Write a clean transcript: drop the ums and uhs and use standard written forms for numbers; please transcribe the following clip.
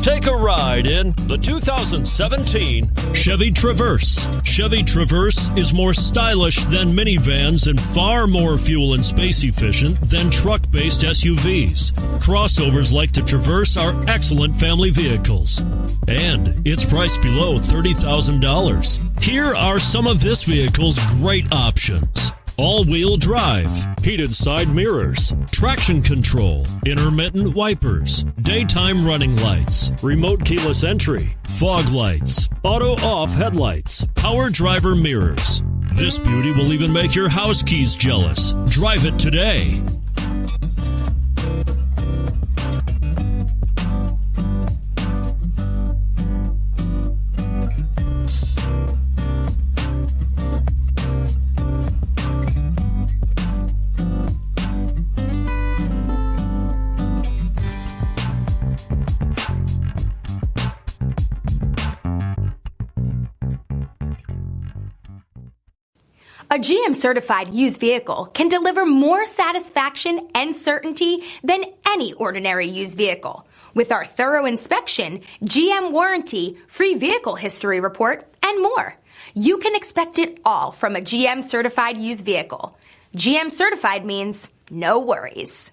Take a ride in the 2017 Chevy Traverse. Chevy Traverse is more stylish than minivans and far more fuel and space efficient than truck-based SUVs. Crossovers like the Traverse are excellent family vehicles. And it's priced below $30,000. Here are some of this vehicle's great options: all-wheel drive, heated side mirrors, traction control, intermittent wipers, daytime running lights, remote keyless entry, fog lights, auto-off headlights, power driver mirrors. This beauty will even make your house keys jealous. Drive it today. A GM-certified used vehicle can deliver more satisfaction and certainty than any ordinary used vehicle. With our thorough inspection, GM warranty, free vehicle history report, and more. You can expect it all from a GM-certified used vehicle. GM-certified means no worries.